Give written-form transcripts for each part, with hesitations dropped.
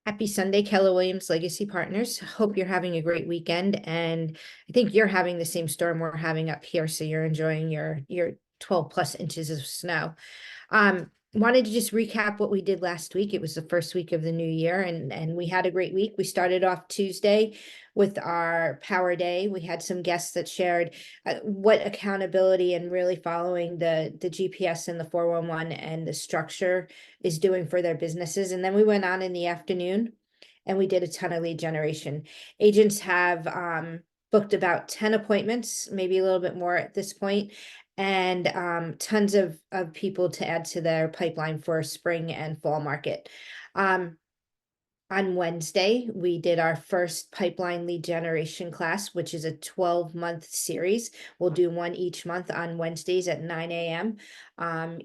Happy Sunday, Keller Williams Legacy Partners. Hope you're having a great weekend. And I think you're having the same storm we're having up here. So you're enjoying your 12 plus inches of snow. Wanted to just recap what we did last week. It was the first week of the new year, and we had a great week. We started off Tuesday with our Power Day. We had some guests that shared what accountability and really following the GPS and the 411 and the structure is doing for their businesses. And then we went on in the afternoon and we did a ton of lead generation. Agents have booked about 10 appointments, maybe a little bit more at this point, and tons of people to add to their pipeline for spring and fall market. On Wednesday, we did our first pipeline lead generation class, which is a 12-month series. We'll do one each month on Wednesdays at 9 a.m.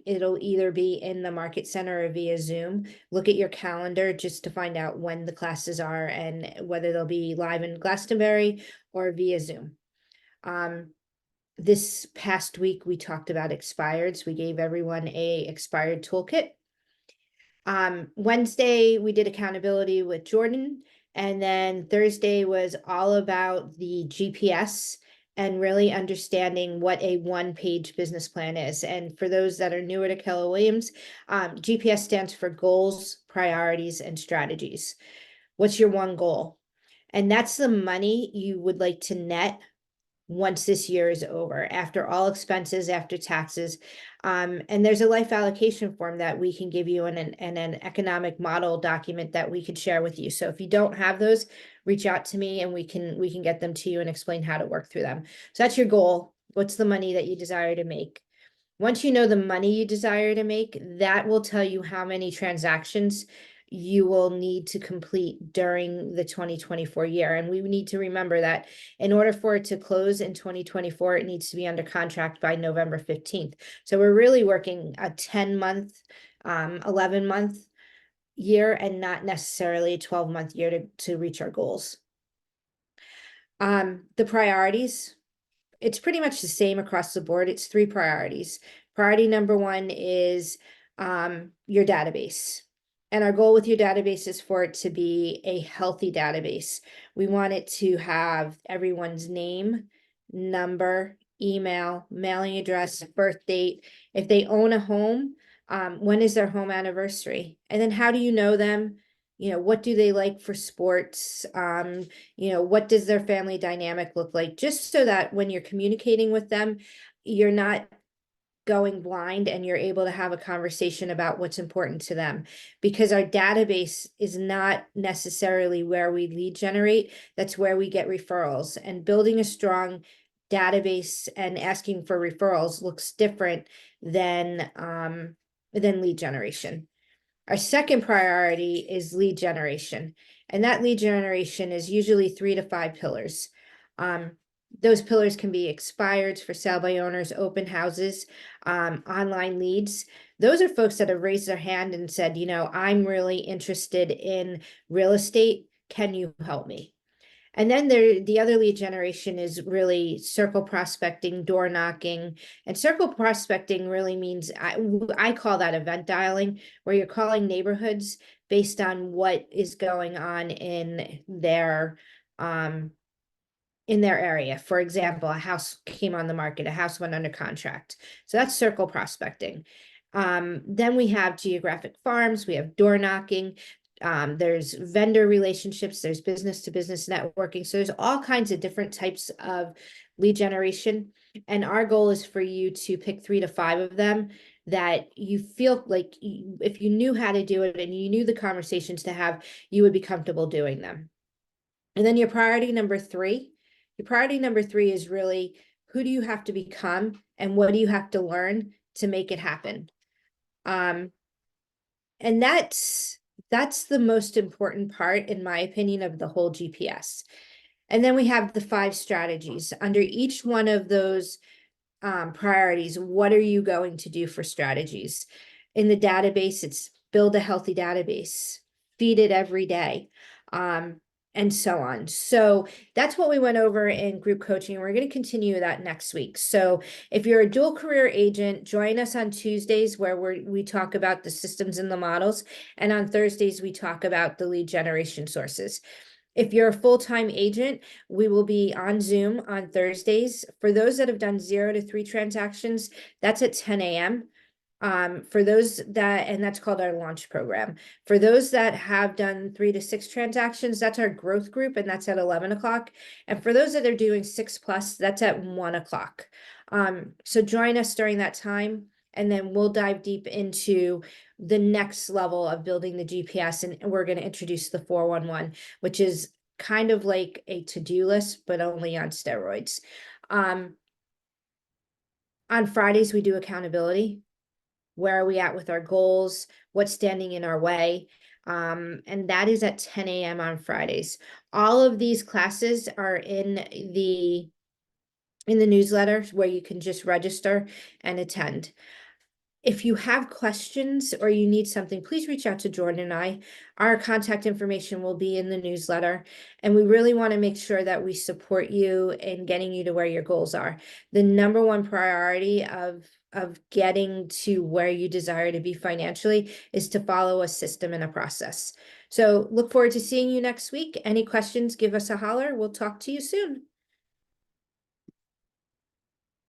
It'll either be in the Market Center or via Zoom. Look at your calendar just to find out when the classes are and whether they'll be live in Glastonbury or via Zoom. This past week, we talked about expireds. We gave everyone a expired toolkit. Wednesday, we did accountability with Jordan. And then Thursday was all about the GPS and really understanding what a one-page business plan is. And for those that are newer to Keller Williams, GPS stands for goals, priorities, and strategies. What's your one goal? And that's the money you would like to net once this year is over, after all expenses, after taxes. And there's a life allocation form that we can give you and an economic model document that we could share with you. So if you don't have those, reach out to me and we can get them to you and explain how to work through them. So that's your goal. What's the money that you desire to make? Once you know the money you desire to make, that will tell you how many transactions you will need to complete during the 2024 year. And we need to remember that in order for it to close in 2024, it needs to be under contract by November 15th. So we're really working a 10-month, 11-month year and not necessarily a 12-month year to reach our goals. The priorities, it's pretty much the same across the board. It's 3 priorities. Priority number 1 is your database. And our goal with your database is for it to be a healthy database. We want it to have everyone's name, number, email, mailing address, birth date. If they own a home, when is their home anniversary? And then how do you know them? What do they like for sports? What does their family dynamic look like? Just so that when you're communicating with them, you're not going blind and you're able to have a conversation about what's important to them, because our database is not necessarily where we lead generate. That's where we get referrals, and building a strong database and asking for referrals looks different than lead generation. Our second priority is lead generation, and that lead generation is usually 3 to 5 pillars. Those pillars can be expireds, for sale by owners, open houses, online leads. Those are folks that have raised their hand and said, I'm really interested in real estate. Can you help me? And then the other lead generation is really circle prospecting, door knocking. And circle prospecting really means, I call that event dialing, where you're calling neighborhoods based on what is going on in their area. For example, a house came on the market, a house went under contract. So that's circle prospecting. Then we have geographic farms, we have door knocking, there's vendor relationships, there's business to business networking. So there's all kinds of different types of lead generation. And our goal is for you to pick 3 to 5 of them that you feel like if you knew how to do it and you knew the conversations to have, you would be comfortable doing them. And then your priority number 3 is really, who do you have to become and what do you have to learn to make it happen? And that's the most important part, in my opinion, of the whole GPS. And then we have the 5 strategies. Under each one of those priorities, what are you going to do for strategies? In the database, it's build a healthy database, feed it every day. and so on. So that's what we went over in group coaching. And we're going to continue that next week. So if you're a dual career agent, join us on Tuesdays where we talk about the systems and the models. And on Thursdays, we talk about the lead generation sources. If you're a full-time agent, we will be on Zoom on Thursdays. For those that have done 0 to 3 transactions, that's at 10 a.m. For those that, and that's called our launch program. For those that have done 3 to 6 transactions, that's our growth group, and that's at 11 o'clock. And for those that are doing 6+, that's at 1 o'clock. So join us during that time, and then we'll dive deep into the next level of building the GPS, and we're going to introduce the 411, which is kind of like a to-do list, but only on steroids. On Fridays, we do accountability. Where are we at with our goals? What's standing in our way? And that is at 10 a.m. on Fridays. All of these classes are in the newsletter where you can just register and attend. If you have questions or you need something, please reach out to Jordan and I. Our contact information will be in the newsletter, and we really want to make sure that we support you in getting you to where your goals are. The number one priority of getting to where you desire to be financially is to follow a system and a process. So look forward to seeing you next week. Any questions, give us a holler. We'll talk to you soon.